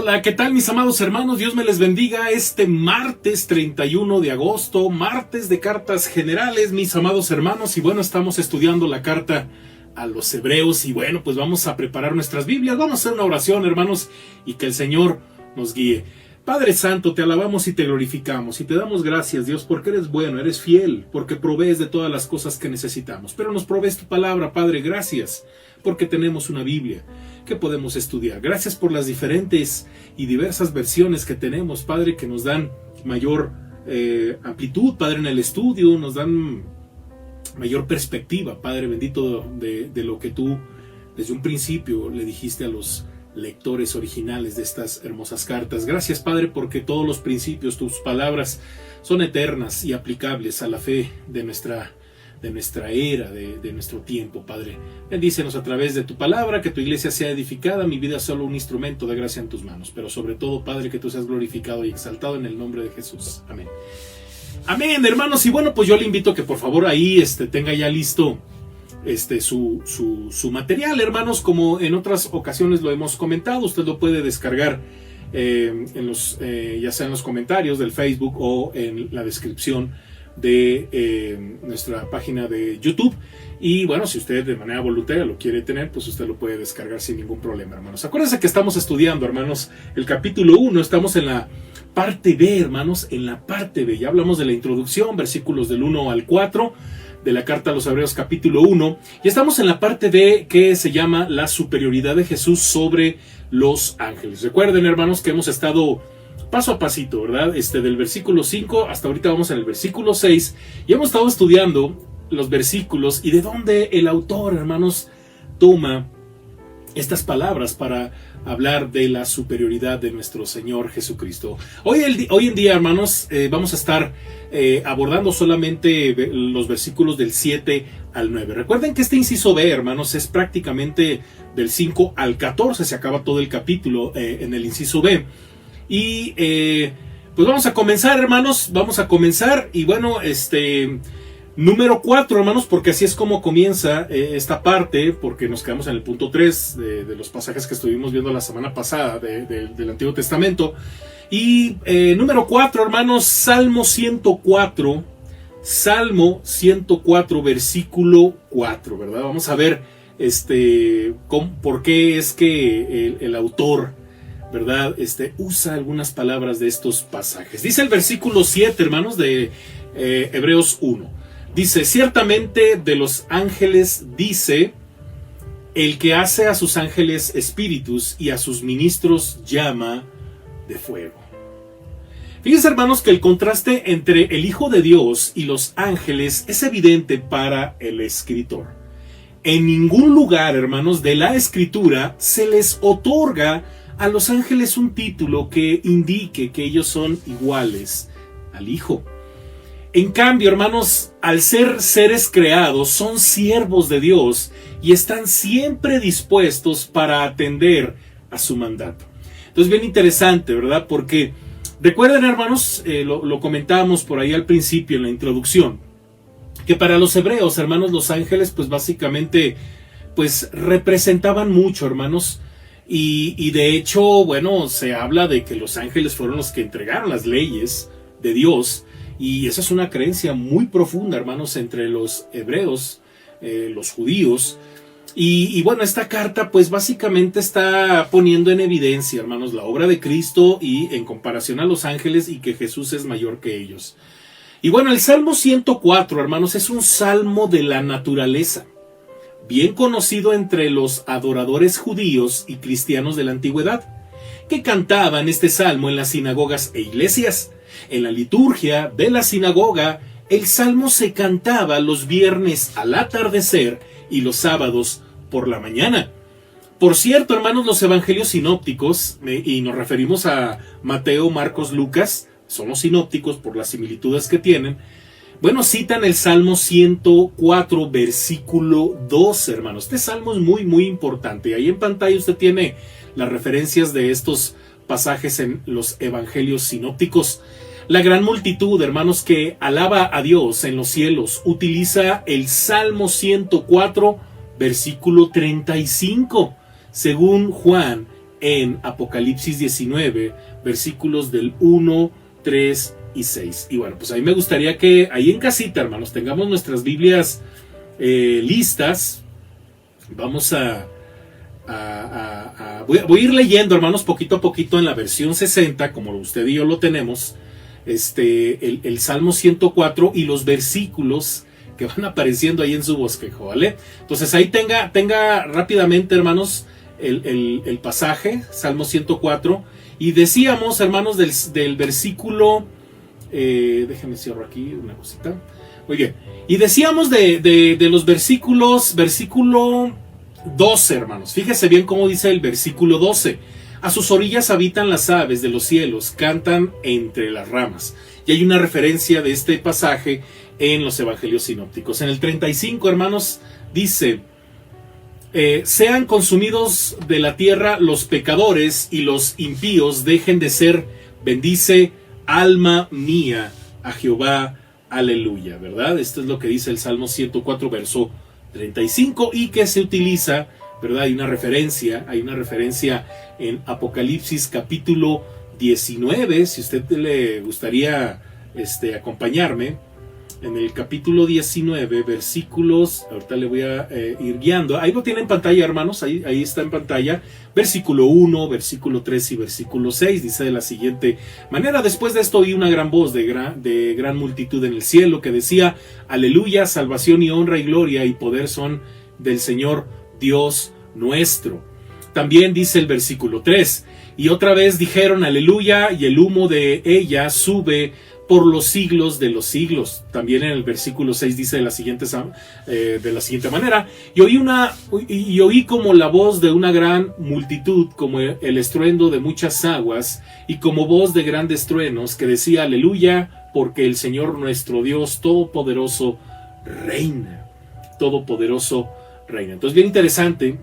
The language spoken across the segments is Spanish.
Hola, ¿qué tal mis amados hermanos? Dios me les bendiga este martes 31 de agosto, martes de cartas generales, mis amados hermanos. Y bueno, estamos estudiando la carta a los hebreos y bueno, pues vamos a preparar nuestras Biblias, vamos a hacer una oración, hermanos, y que el Señor nos guíe. Padre Santo, te alabamos y te glorificamos y te damos gracias, Dios, porque eres bueno, eres fiel, porque provees de todas las cosas que necesitamos. Pero nos provees tu palabra, Padre, gracias, porque tenemos una Biblia que podemos estudiar. Gracias por las diferentes y diversas versiones que tenemos, Padre, que nos dan mayor amplitud, Padre, en el estudio, nos dan mayor perspectiva, Padre bendito, de lo que tú desde un principio le dijiste a los lectores originales de estas hermosas cartas. Gracias, Padre, porque todos los principios, tus palabras, son eternas y aplicables a la fe de nuestra era, de nuestro tiempo, Padre. Bendícenos a través de tu palabra, que tu iglesia sea edificada, mi vida solo un instrumento de gracia en tus manos, pero sobre todo, Padre, que tú seas glorificado y exaltado en el nombre de Jesús. Amén. Amén, hermanos. Y bueno, pues yo le invito a que por favor ahí tenga ya listo su material, hermanos, como en otras ocasiones lo hemos comentado. Usted lo puede descargar ya sea en los comentarios del Facebook o en la descripción de nuestra página de YouTube. Y bueno, si usted de manera voluntaria lo quiere tener, pues usted lo puede descargar sin ningún problema, hermanos. Acuérdense que estamos estudiando, hermanos, el capítulo 1, estamos en la parte B, hermanos, en la parte B. Ya hablamos de la introducción, versículos del 1 al 4 de la carta a los Hebreos capítulo 1, y estamos en la parte B, que se llama la superioridad de Jesús sobre los ángeles. Recuerden, hermanos, que hemos estado paso a pasito, ¿verdad? Del versículo 5 hasta ahorita vamos en el versículo 6, y hemos estado estudiando los versículos y de dónde el autor, hermanos, toma estas palabras para hablar de la superioridad de nuestro Señor Jesucristo. Hoy en día, hermanos, vamos a estar abordando solamente los versículos del 7 al 9. Recuerden que este inciso B, hermanos, es prácticamente del 5 al 14, se acaba todo el capítulo en el inciso B. Y pues vamos a comenzar, hermanos, y bueno, número 4, hermanos, porque así es como comienza esta parte, porque nos quedamos en el punto 3 de los pasajes que estuvimos viendo la semana pasada del Antiguo Testamento. Y número 4, hermanos, Salmo 104, versículo 4, ¿verdad? Vamos a ver por qué es que el autor, ¿verdad? Usa algunas palabras de estos pasajes. Dice el versículo 7, hermanos, de Hebreos 1. Dice, ciertamente de los ángeles dice, el que hace a sus ángeles espíritus y a sus ministros llama de fuego. Fíjense, hermanos, que el contraste entre el Hijo de Dios y los ángeles es evidente para el escritor. En ningún lugar, hermanos, de la Escritura se les otorga a los ángeles un título que indique que ellos son iguales al Hijo. En cambio, hermanos, al ser seres creados, son siervos de Dios y están siempre dispuestos para atender a su mandato. Entonces, bien interesante, ¿verdad? Porque recuerden, hermanos, lo comentábamos por ahí al principio en la introducción, que para los hebreos, hermanos, los ángeles, pues básicamente, pues representaban mucho, hermanos. Y de hecho, bueno, se habla de que los ángeles fueron los que entregaron las leyes de Dios. Y esa es una creencia muy profunda, hermanos, entre los hebreos, los judíos. Y bueno, esta carta pues básicamente está poniendo en evidencia, hermanos, la obra de Cristo y en comparación a los ángeles y que Jesús es mayor que ellos. Y bueno, el Salmo 104, hermanos, es un salmo de la naturaleza, bien conocido entre los adoradores judíos y cristianos de la antigüedad, que cantaban este salmo en las sinagogas e iglesias. En la liturgia de la sinagoga, el salmo se cantaba los viernes al atardecer y los sábados por la mañana. Por cierto, hermanos, los evangelios sinópticos, y nos referimos a Mateo, Marcos, Lucas, son los sinópticos por las similitudes que tienen, bueno, citan el Salmo 104, versículo 2, hermanos. Este salmo es muy, muy importante. Ahí en pantalla usted tiene las referencias de estos pasajes en los evangelios sinópticos. La gran multitud, hermanos, que alaba a Dios en los cielos, utiliza el Salmo 104, versículo 35. Según Juan, en Apocalipsis 19, versículos del 1, 3 y 6. Y bueno, pues ahí me gustaría que ahí en casita, hermanos, tengamos nuestras Biblias listas. Vamos voy a ir leyendo, hermanos, poquito a poquito en la versión 60, como usted y yo lo tenemos, el Salmo 104 y los versículos que van apareciendo ahí en su bosquejo, ¿vale? Entonces ahí tenga rápidamente, hermanos, el pasaje, Salmo 104, y decíamos, hermanos, del versículo, déjenme cierro aquí una cosita, muy bien, y decíamos de los versículo 12, hermanos, fíjese bien cómo dice el versículo 12, a sus orillas habitan las aves de los cielos, cantan entre las ramas, y hay una referencia de este pasaje en los evangelios sinópticos. En el 35, hermanos, dice, sean consumidos de la tierra los pecadores y los impíos dejen de ser, bendice alma mía a Jehová, aleluya, ¿verdad? Esto es lo que dice el Salmo 104, verso 35, y que se utiliza, ¿verdad? Hay una referencia en Apocalipsis capítulo 19, si usted le gustaría acompañarme, en el capítulo 19, versículos, ahorita le voy a ir guiando, ahí lo tiene en pantalla, hermanos, ahí está en pantalla, versículo 1, versículo 3 y versículo 6, dice de la siguiente manera, después de esto oí una gran voz de gran multitud en el cielo que decía, aleluya, salvación y honra y gloria y poder son del Señor Dios nuestro. También dice el versículo 3, y otra vez dijeron aleluya y el humo de ella sube por los siglos de los siglos. También en el versículo 6 dice de la siguiente manera, y oí como la voz de una gran multitud, como el estruendo de muchas aguas, y como voz de grandes truenos, que decía aleluya, porque el Señor nuestro Dios Todopoderoso reina. Todopoderoso reina. Entonces, bien interesante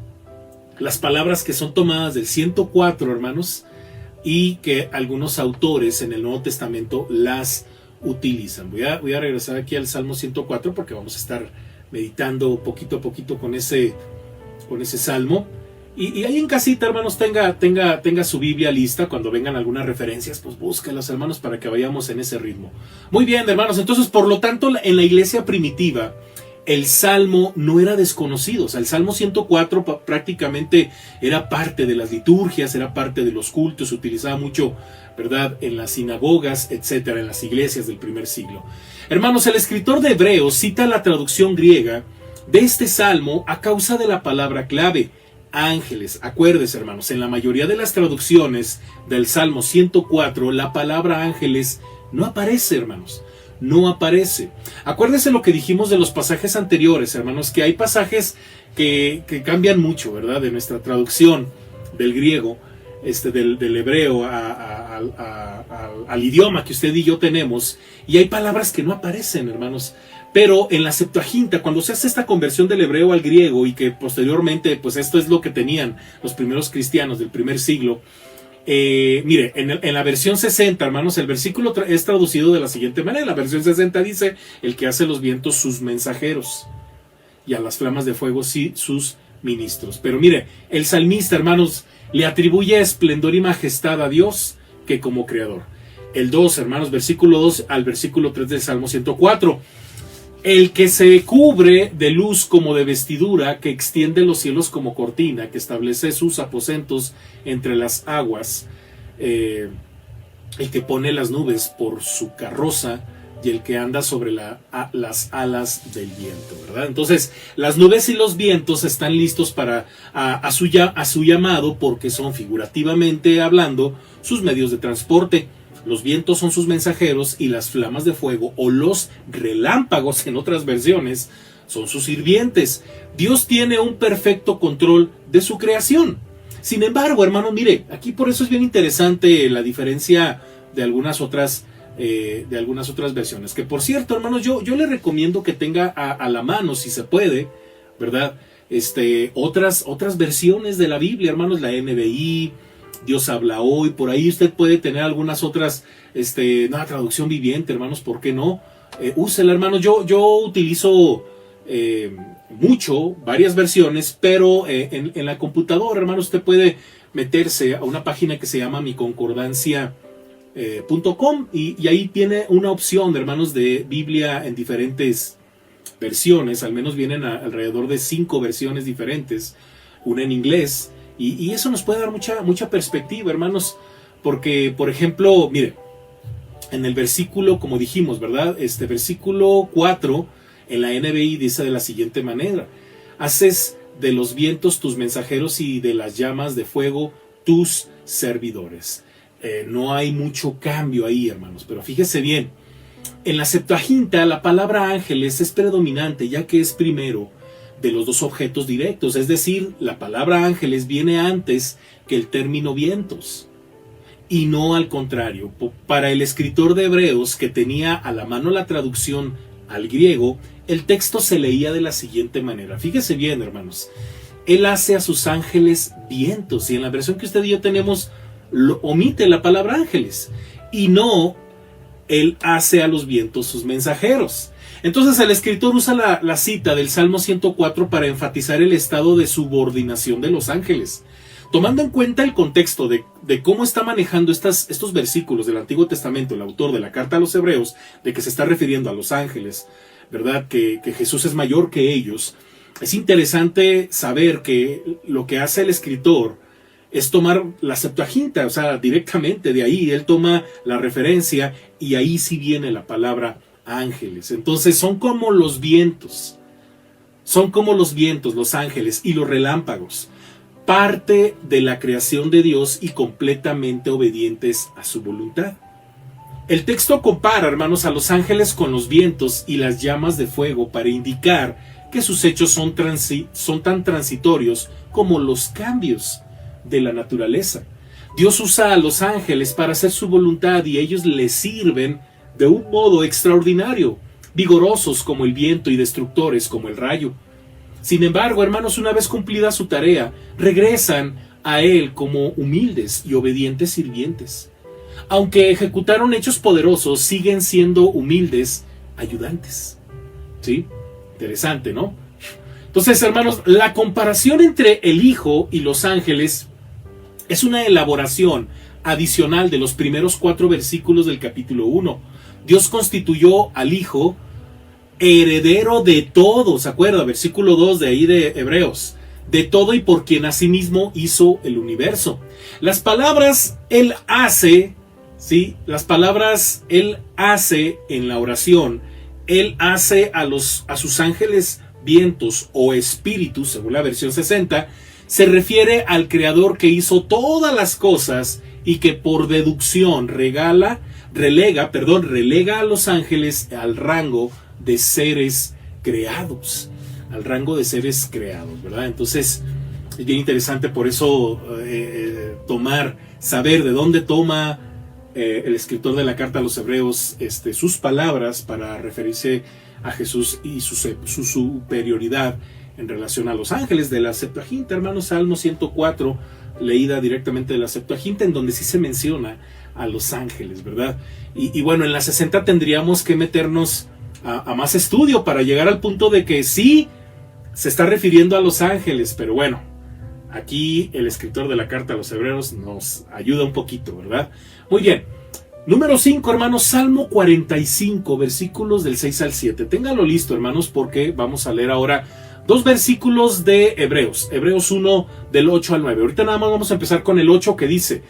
las palabras que son tomadas del 104, hermanos, y que algunos autores en el Nuevo Testamento las utilizan. Voy a regresar aquí al Salmo 104 porque vamos a estar meditando poquito a poquito con ese salmo. Y ahí en casita, hermanos, tenga su Biblia lista. Cuando vengan algunas referencias, pues búsquenlas, hermanos, para que vayamos en ese ritmo. Muy bien, hermanos, entonces, por lo tanto, en la iglesia primitiva, el Salmo no era desconocido. O sea, el Salmo 104 prácticamente era parte de las liturgias, era parte de los cultos, se utilizaba mucho, ¿verdad?, en las sinagogas, etcétera, en las iglesias del primer siglo. Hermanos, el escritor de Hebreos cita la traducción griega de este Salmo a causa de la palabra clave, ángeles. Acuérdense, hermanos, en la mayoría de las traducciones del Salmo 104, la palabra ángeles no aparece, hermanos. No aparece. Acuérdense lo que dijimos de los pasajes anteriores, hermanos, que hay pasajes que cambian mucho, ¿verdad? De nuestra traducción del griego, del hebreo al idioma que usted y yo tenemos, y hay palabras que no aparecen, hermanos. Pero en la Septuaginta, cuando se hace esta conversión del hebreo al griego, y que posteriormente, pues esto es lo que tenían los primeros cristianos del primer siglo, mire, en la versión 60, hermanos, el versículo es traducido de la siguiente manera. La versión 60 dice, el que hace los vientos sus mensajeros, y a las flamas de fuego sí sus ministros. Pero mire, el salmista, hermanos, le atribuye esplendor y majestad a Dios que como creador. El 2, hermanos, versículo 2 al versículo 3 del Salmo 104. El que se cubre de luz como de vestidura, que extiende los cielos como cortina, que establece sus aposentos entre las aguas, el que pone las nubes por su carroza, y el que anda sobre las alas del viento, ¿verdad? Entonces, las nubes y los vientos están listos para a su llamado, porque son, figurativamente hablando, sus medios de transporte. Los vientos son sus mensajeros y las flamas de fuego, o los relámpagos en otras versiones, son sus sirvientes. Dios tiene un perfecto control de su creación. Sin embargo, hermano, mire, aquí por eso es bien interesante la diferencia de algunas otras versiones. Que por cierto, hermanos, yo le recomiendo que tenga a la mano, si se puede, ¿verdad? Otras versiones de la Biblia, hermanos, la NBI, Dios habla hoy, por ahí usted puede tener algunas otras, una traducción viviente, hermanos, ¿por qué no? Úsela, hermanos. Yo utilizo varias versiones, pero en la computadora, hermano, usted puede meterse a una página que se llama miconcordancia.com y ahí tiene una opción, hermanos, de Biblia en diferentes versiones. Al menos vienen alrededor de 5 versiones diferentes, una en inglés, y eso nos puede dar mucha perspectiva, hermanos, porque, por ejemplo, mire, en el versículo, como dijimos, ¿verdad? Versículo 4 en la NBI dice de la siguiente manera: haces de los vientos tus mensajeros y de las llamas de fuego tus servidores. No hay mucho cambio ahí, hermanos, pero fíjese bien, en la Septuaginta la palabra ángeles es predominante, ya que es primero de los dos objetos directos, es decir, la palabra ángeles viene antes que el término vientos, y no al contrario. Para el escritor de Hebreos, que tenía a la mano la traducción al griego, el texto se leía de la siguiente manera. Fíjese bien, hermanos, él hace a sus ángeles vientos, y en la versión que usted y yo tenemos omite la palabra ángeles, y no él hace a los vientos sus mensajeros. Entonces el escritor usa la cita del Salmo 104 para enfatizar el estado de subordinación de los ángeles. Tomando en cuenta el contexto de cómo está manejando estos versículos del Antiguo Testamento, el autor de la carta a los Hebreos, de que se está refiriendo a los ángeles, ¿verdad? Que Jesús es mayor que ellos, es interesante saber que lo que hace el escritor es tomar la Septuaginta, o sea, directamente de ahí, él toma la referencia y ahí sí viene la palabra ángeles. Entonces son como los vientos, los ángeles y los relámpagos, parte de la creación de Dios y completamente obedientes a su voluntad. El texto compara, hermanos, a los ángeles con los vientos y las llamas de fuego para indicar que sus hechos son tan transitorios como los cambios de la naturaleza. Dios usa a los ángeles para hacer su voluntad y ellos le sirven de un modo extraordinario, vigorosos como el viento y destructores como el rayo. Sin embargo, hermanos, una vez cumplida su tarea, regresan a Él como humildes y obedientes sirvientes. Aunque ejecutaron hechos poderosos, siguen siendo humildes ayudantes. ¿Sí? Interesante, ¿no? Entonces, hermanos, la comparación entre el Hijo y los ángeles es una elaboración adicional de los primeros 4 versículos del capítulo 1. Dios constituyó al Hijo heredero de todo, ¿se acuerda? Versículo 2 de ahí de Hebreos. De todo y por quien asimismo hizo el universo. Las palabras Él hace, ¿sí? Las palabras Él hace en la oración, Él hace a sus ángeles vientos o espíritus, según la versión 60, se refiere al Creador que hizo todas las cosas y que por deducción relega a los ángeles al rango de seres creados, ¿verdad? Entonces es bien interesante por eso saber de dónde toma el escritor de la carta a los Hebreos sus palabras para referirse a Jesús y su superioridad en relación a los ángeles. De la Septuaginta, hermanos, Salmo 104, leída directamente de la Septuaginta, en donde sí se menciona a los ángeles, ¿verdad? Y bueno, en la 60 tendríamos que meternos a más estudio para llegar al punto de que sí se está refiriendo a los ángeles, pero bueno, aquí el escritor de la carta a los Hebreos nos ayuda un poquito, ¿verdad? Muy bien. Número 5, hermanos, Salmo 45, versículos del 6 al 7. Ténganlo listo, hermanos, porque vamos a leer ahora 2 versículos de Hebreos. Hebreos 1, del 8 al 9. Ahorita nada más vamos a empezar con el 8, que dice: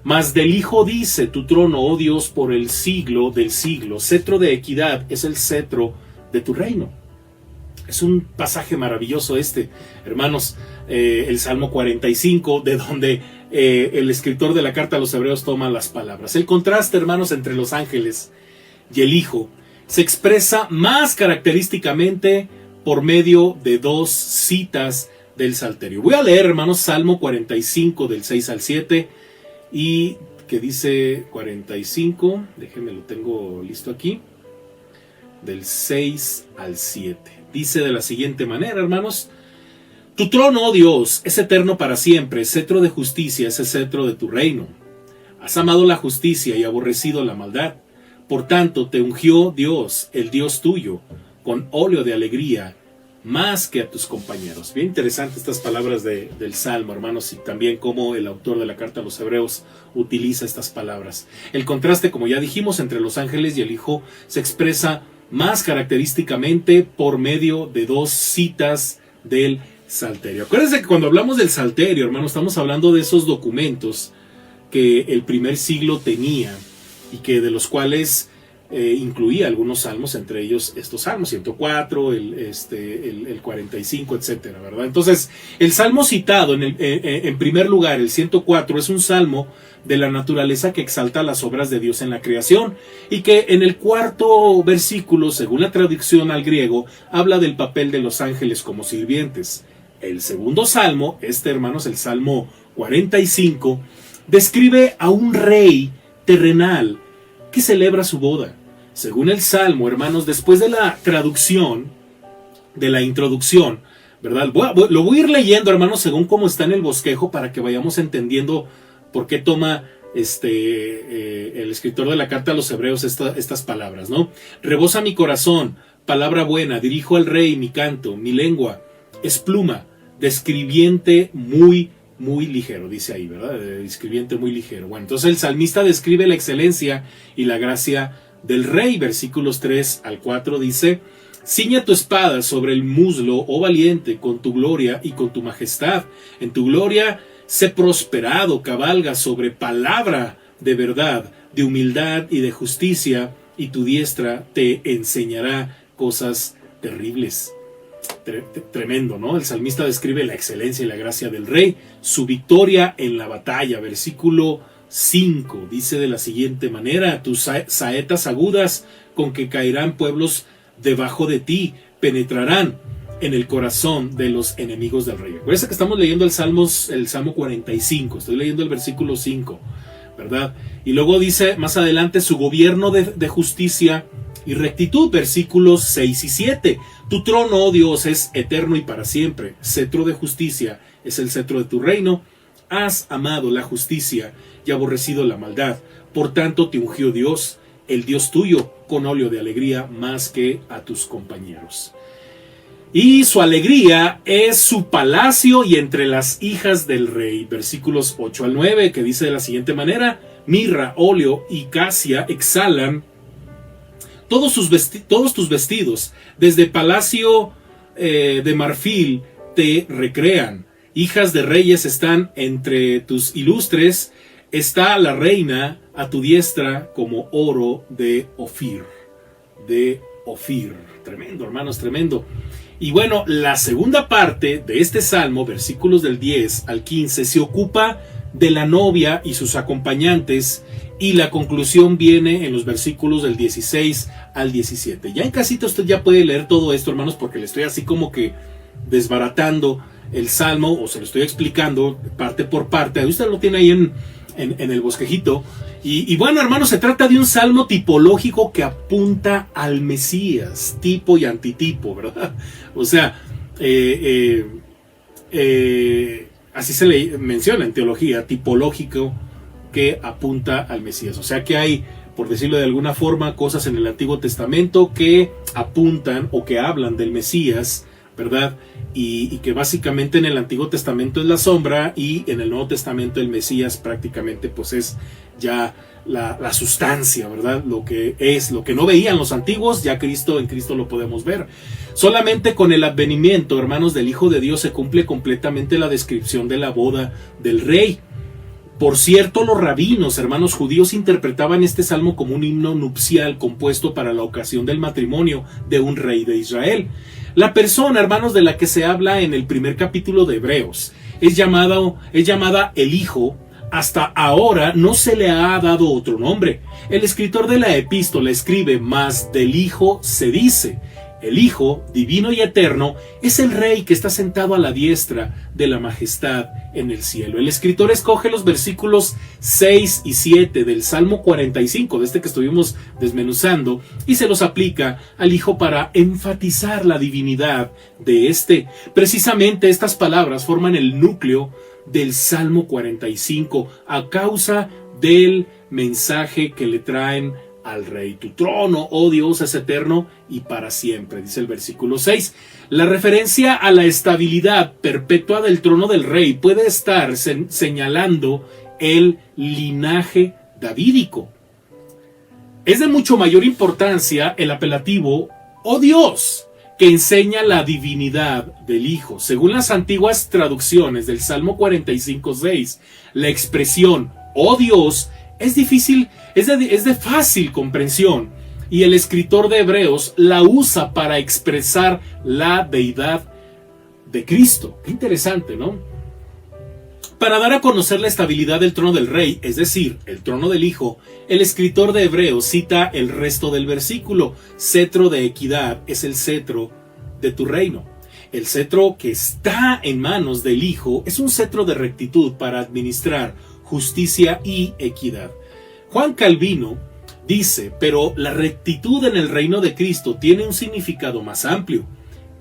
Mas del Hijo dice tu trono, oh Dios, por el siglo del siglo. Cetro de equidad es el cetro de tu reino. Es un pasaje maravilloso hermanos, el Salmo 45, de donde el escritor de la carta a los Hebreos toma las palabras. El contraste, hermanos, entre los ángeles y el Hijo se expresa más característicamente por medio de 2 citas del Salterio. Voy a leer, hermanos, Salmo 45 del 6 al 7 y que dice 45, déjenme lo tengo listo aquí, del 6 al 7. Dice de la siguiente manera, hermanos: Tu trono, oh Dios, es eterno para siempre, cetro de justicia es el cetro de tu reino. Has amado la justicia y aborrecido la maldad. Por tanto, te ungió Dios, el Dios tuyo, con óleo de alegría más que a tus compañeros. Bien interesante estas palabras del Salmo, hermanos, y también cómo el autor de la carta a los Hebreos utiliza estas palabras. El contraste, como ya dijimos, entre los ángeles y el Hijo se expresa más característicamente por medio de dos citas del Salterio. Acuérdense que cuando hablamos del Salterio, hermanos, estamos hablando de esos documentos que el primer siglo tenía y que de los cuales incluía algunos salmos, entre ellos estos salmos, 104, el 45, etcétera, ¿verdad? Entonces, el salmo citado en primer lugar, el 104, es un salmo de la naturaleza que exalta las obras de Dios en la creación y que en el cuarto versículo, según la traducción al griego, habla del papel de los ángeles como sirvientes. El segundo salmo, hermanos, el salmo 45, describe a un rey terrenal que celebra su boda. Según el Salmo, hermanos, después de la traducción, de la introducción, ¿verdad? Lo voy a ir leyendo, hermanos, según cómo está en el bosquejo, para que vayamos entendiendo por qué toma el escritor de la carta a los Hebreos estas palabras, ¿no? Rebosa mi corazón, palabra buena, dirijo al rey mi canto, mi lengua es pluma, de escribiente muy ligero, dice ahí, ¿verdad? De escribiente muy ligero. Bueno, entonces el salmista describe la excelencia y la gracia del rey. Versículos 3 al 4 dice: ciña tu espada sobre el muslo, oh valiente, con tu gloria y con tu majestad. En tu gloria sé prosperado, cabalga sobre palabra de verdad, de humildad y de justicia, y tu diestra te enseñará cosas terribles. Tremendo, ¿no? El salmista describe la excelencia y la gracia del rey, su victoria en la batalla. Versículo 5 dice de la siguiente manera: tus saetas agudas con que caerán pueblos debajo de ti, penetrarán en el corazón de los enemigos del rey. Recuerda que estamos leyendo el Salmo 45, estoy leyendo el versículo 5, ¿verdad? Y luego dice más adelante: su gobierno de justicia y rectitud, versículos 6 y 7. Tu trono, oh Dios, es eterno y para siempre. Cetro de justicia es el cetro de tu reino. Has amado la justicia y aborrecido la maldad. Por tanto te ungió Dios, el Dios tuyo, con óleo de alegría más que a tus compañeros. Y su alegría es su palacio y entre las hijas del rey. Versículos 8 al 9, que dice de la siguiente manera: mirra, óleo y casia exhalan todos tus vestidos, desde palacio de marfil te recrean. Hijas de reyes están entre tus ilustres, está la reina a tu diestra como oro de Ofir. De Ofir. Tremendo, hermanos, tremendo. Y bueno, la segunda parte de este salmo, versículos del 10 al 15, se ocupa de la novia y sus acompañantes, y la conclusión viene en los versículos del 16 al 17. Ya en casita usted ya puede leer todo esto, hermanos, porque le estoy así como que desbaratando el salmo, o se lo estoy explicando parte por parte. Usted lo tiene ahí en el bosquejito. Y bueno, hermanos, se trata de un salmo tipológico que apunta al Mesías, tipo y antitipo, ¿verdad? O sea, así se le menciona en teología, tipológico que apunta al Mesías. O sea que hay, por decirlo de alguna forma, cosas en el Antiguo Testamento que apuntan o que hablan del Mesías, ¿verdad? Y que básicamente en el Antiguo Testamento es la sombra, y en el Nuevo Testamento el Mesías prácticamente pues es ya la sustancia, ¿verdad? Lo que no veían los antiguos, ya en Cristo lo podemos ver. Solamente con el advenimiento, hermanos, del Hijo de Dios se cumple completamente la descripción de la boda del rey. Por cierto, los rabinos, hermanos judíos, interpretaban este salmo como un himno nupcial compuesto para la ocasión del matrimonio de un rey de Israel. La persona, hermanos, de la que se habla en el primer capítulo de Hebreos es llamada el Hijo. Hasta ahora no se le ha dado otro nombre. El escritor de la epístola escribe: mas del Hijo se dice. El Hijo, divino y eterno, es el Rey que está sentado a la diestra de la majestad en el cielo. El escritor escoge los versículos 6 y 7 del Salmo 45, de este que estuvimos desmenuzando, y se los aplica al Hijo para enfatizar la divinidad de este. Precisamente estas palabras forman el núcleo del Salmo 45 a causa del mensaje que le traen al Rey. Tu trono, oh Dios, es eterno y para siempre, dice el versículo 6. La referencia a la estabilidad perpetua del trono del Rey puede estar señalando el linaje davídico. Es de mucho mayor importancia el apelativo "oh Dios", que enseña la divinidad del Hijo. Según las antiguas traducciones del Salmo 45:6, la expresión "oh Dios" es de fácil comprensión, y el escritor de Hebreos la usa para expresar la deidad de Cristo. Qué interesante, ¿no? Para dar a conocer la estabilidad del trono del Rey, es decir, el trono del Hijo, el escritor de Hebreos cita el resto del versículo: cetro de equidad es el cetro de tu reino. El cetro que está en manos del Hijo es un cetro de rectitud para administrar justicia y equidad. Juan Calvino dice: pero la rectitud en el reino de Cristo tiene un significado más amplio.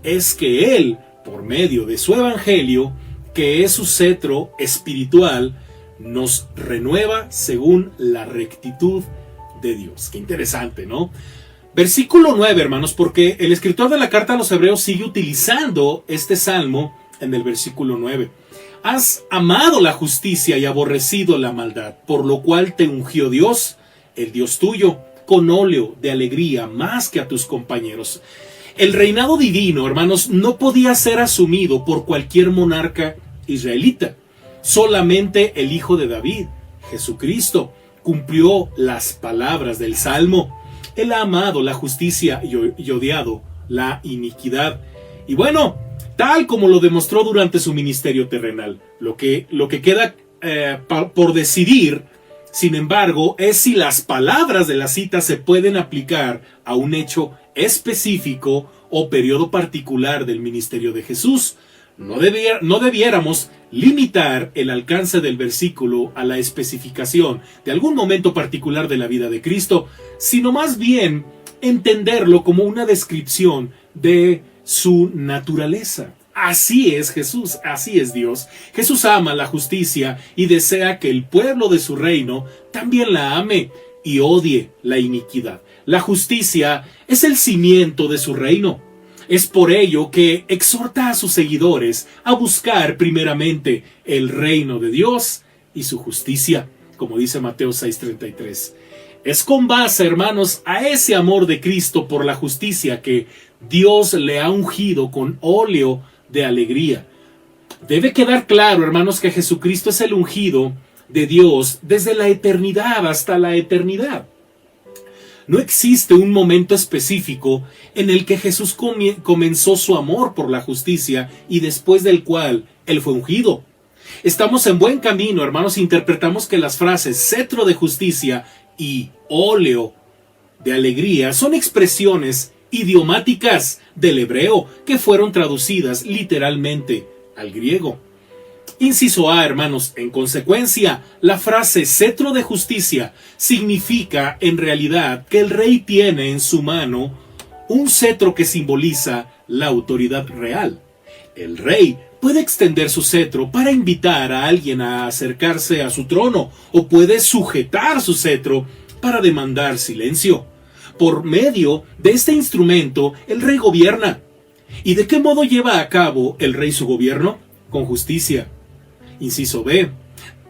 Es que Él, por medio de su evangelio, que es su cetro espiritual, nos renueva según la rectitud de Dios. Qué interesante, ¿no? Versículo 9, hermanos, porque el escritor de la carta a los Hebreos sigue utilizando este salmo en el versículo 9. Has amado la justicia y aborrecido la maldad, por lo cual te ungió Dios, el Dios tuyo, con óleo de alegría más que a tus compañeros. El reinado divino, hermanos, no podía ser asumido por cualquier monarca israelita. Solamente el Hijo de David, Jesucristo, cumplió las palabras del Salmo. Él ha amado la justicia y odiado la iniquidad. Y bueno, tal como lo demostró durante su ministerio terrenal. Lo que queda por decidir, sin embargo, es si las palabras de la cita se pueden aplicar a un hecho específico o periodo particular del ministerio de Jesús. No debiéramos limitar el alcance del versículo a la especificación de algún momento particular de la vida de Cristo, sino más bien entenderlo como una descripción de su naturaleza. Así es Jesús, así es Dios. Jesús ama la justicia y desea que el pueblo de su reino también la ame y odie la iniquidad. La justicia es el cimiento de su reino. Es por ello que exhorta a sus seguidores a buscar primeramente el reino de Dios y su justicia, como dice Mateo 6:33. Es con base, hermanos, a ese amor de Cristo por la justicia que Dios le ha ungido con óleo de alegría. Debe quedar claro, hermanos, que Jesucristo es el ungido de Dios desde la eternidad hasta la eternidad. No existe un momento específico en el que Jesús comenzó su amor por la justicia y después del cual Él fue ungido. Estamos en buen camino, hermanos, interpretamos que las frases cetro de justicia y óleo de alegría son expresiones idiomáticas del hebreo que fueron traducidas literalmente al griego. Inciso A, hermanos, en consecuencia, la frase cetro de justicia significa en realidad que el rey tiene en su mano un cetro que simboliza la autoridad real. El rey puede extender su cetro para invitar a alguien a acercarse a su trono, o puede sujetar su cetro para demandar silencio. Por medio de este instrumento, el rey gobierna. ¿Y de qué modo lleva a cabo el rey su gobierno? Con justicia. Inciso B.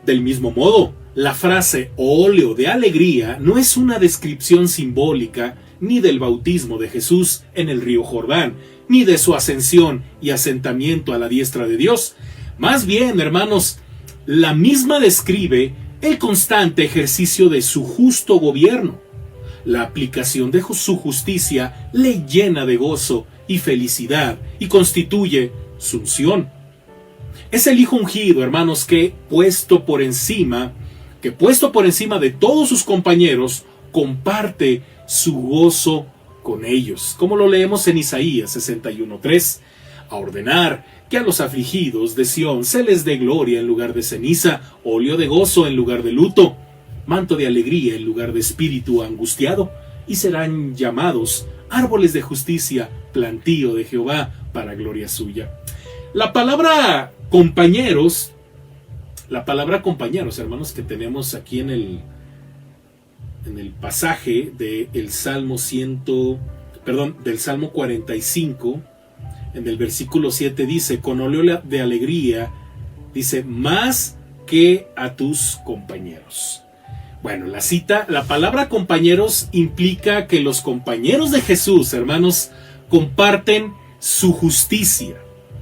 Del mismo modo, la frase óleo de alegría no es una descripción simbólica ni del bautismo de Jesús en el río Jordán, ni de su ascensión y asentamiento a la diestra de Dios. Más bien, hermanos, la misma describe el constante ejercicio de su justo gobierno. La aplicación de su justicia le llena de gozo y felicidad y constituye su unción. Es el Hijo ungido, hermanos, que puesto por encima de todos sus compañeros, comparte su gozo con ellos, como lo leemos en Isaías 61:3, a ordenar que a los afligidos de Sión se les dé gloria en lugar de ceniza, óleo de gozo en lugar de luto, manto de alegría en lugar de espíritu angustiado, y serán llamados árboles de justicia, plantío de Jehová para gloria suya. La palabra compañeros, hermanos, que tenemos aquí en en el pasaje del Salmo del Salmo 45, en el versículo 7 dice, con óleo de alegría, dice, más que a tus compañeros. Bueno, la palabra compañeros implica que los compañeros de Jesús, hermanos, comparten su justicia,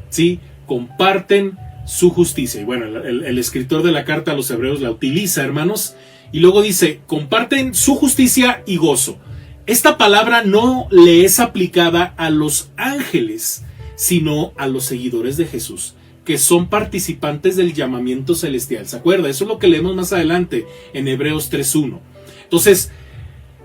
¿sí? Comparten su justicia. Y bueno, el escritor de la carta a los hebreos la utiliza, hermanos, y luego dice, comparten su justicia y gozo. Esta palabra no le es aplicada a los ángeles, sino a los seguidores de Jesús, que son participantes del llamamiento celestial. ¿Se acuerda? Eso es lo que leemos más adelante en Hebreos 3:1. Entonces,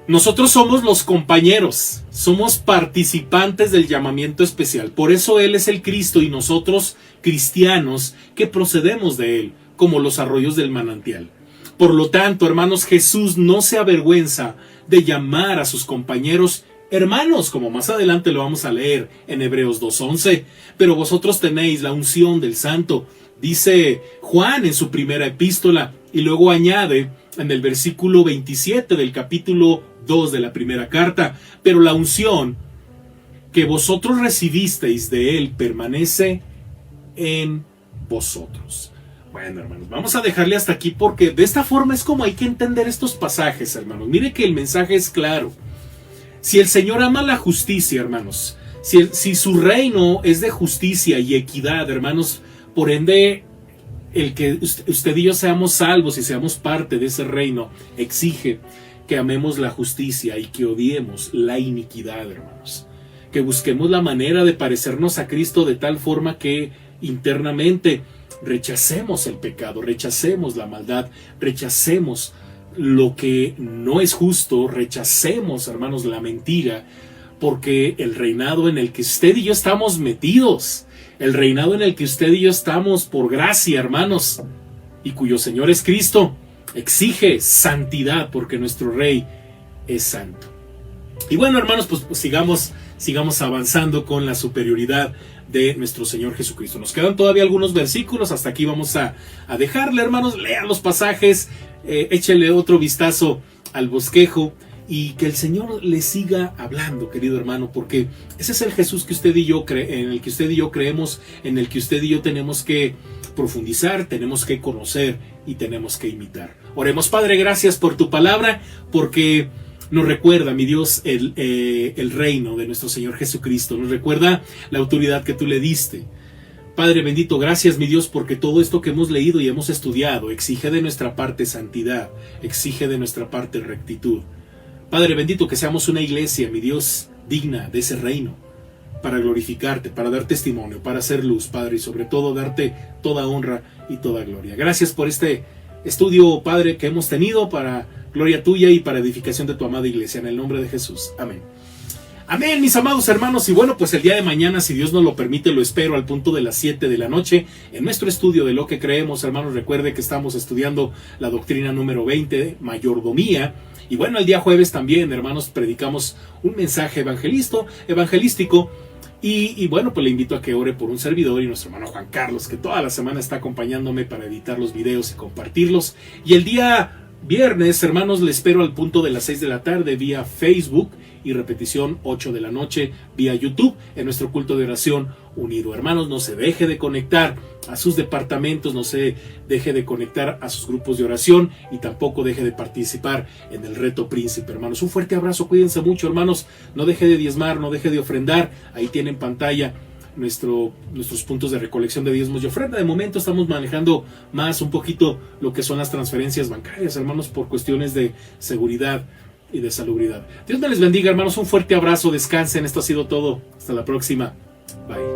nosotros somos los compañeros, somos participantes del llamamiento especial. Por eso Él es el Cristo y nosotros, cristianos, que procedemos de Él, como los arroyos del manantial. Por lo tanto, hermanos, Jesús no se avergüenza de llamar a sus compañeros hermanos, como más adelante lo vamos a leer en Hebreos 2:11. Pero vosotros tenéis la unción del Santo, dice Juan en su primera epístola, y luego añade en el versículo 27 del capítulo 2 de la primera carta, pero la unción que vosotros recibisteis de Él permanece en vosotros. Bueno, hermanos, vamos a dejarle hasta aquí porque de esta forma es como hay que entender estos pasajes, hermanos. Mire que el mensaje es claro. Si el Señor ama la justicia, hermanos, si su reino es de justicia y equidad, hermanos, por ende, el que usted y yo seamos salvos y seamos parte de ese reino exige que amemos la justicia y que odiemos la iniquidad, hermanos. Que busquemos la manera de parecernos a Cristo de tal forma que internamente rechacemos el pecado, rechacemos la maldad, rechacemos lo que no es justo, rechacemos, hermanos, la mentira, porque el reinado en el que usted y yo estamos metidos, el reinado en el que usted y yo estamos por gracia, hermanos, y cuyo Señor es Cristo, exige santidad, porque nuestro Rey es santo. Y bueno, hermanos, pues sigamos avanzando con la superioridad de nuestro Señor Jesucristo. Nos quedan todavía algunos versículos, hasta aquí vamos a dejarle, hermanos. Lean los pasajes, échenle otro vistazo al bosquejo y que el Señor le siga hablando, querido hermano, porque ese es el Jesús que usted y yo en el que usted y yo creemos, en el que usted y yo tenemos que profundizar, tenemos que conocer y tenemos que imitar. Oremos. Padre, gracias por tu palabra, porque nos recuerda, mi Dios, el reino de nuestro Señor Jesucristo. Nos recuerda la autoridad que tú le diste. Padre bendito, gracias, mi Dios, porque todo esto que hemos leído y hemos estudiado exige de nuestra parte santidad, exige de nuestra parte rectitud. Padre bendito, que seamos una iglesia, mi Dios, digna de ese reino, para glorificarte, para dar testimonio, para hacer luz, Padre, y sobre todo darte toda honra y toda gloria. Gracias por este estudio, Padre, que hemos tenido para gloria tuya y para edificación de tu amada iglesia, en el nombre de Jesús. Amén. Amén, mis amados hermanos. Y bueno, pues el día de mañana, si Dios nos lo permite, lo espero al punto de las 7 de la noche en nuestro estudio de lo que creemos, hermanos. Recuerde que estamos estudiando la doctrina número 20, mayordomía. Y bueno, el día jueves también, hermanos, predicamos un mensaje evangelístico. Y bueno, pues le invito a que ore por un servidor y nuestro hermano Juan Carlos, que toda la semana está acompañándome para editar los videos y compartirlos. Y el día viernes, hermanos, le espero al punto de las 6 de la tarde vía Facebook y repetición 8 de la noche vía YouTube en nuestro culto de oración unido. Hermanos, no se deje de conectar a sus departamentos, no se deje de conectar a sus grupos de oración y tampoco deje de participar en el reto príncipe, hermanos. Un fuerte abrazo, cuídense mucho, hermanos. No deje de diezmar, no deje de ofrendar. Ahí tiene en pantalla nuestros puntos de recolección de diezmos y ofrenda. De momento estamos manejando más un poquito lo que son las transferencias bancarias, hermanos, por cuestiones de seguridad y de salubridad. Dios me les bendiga, hermanos. Un fuerte abrazo, descansen. Esto ha sido todo. Hasta la próxima. Bye.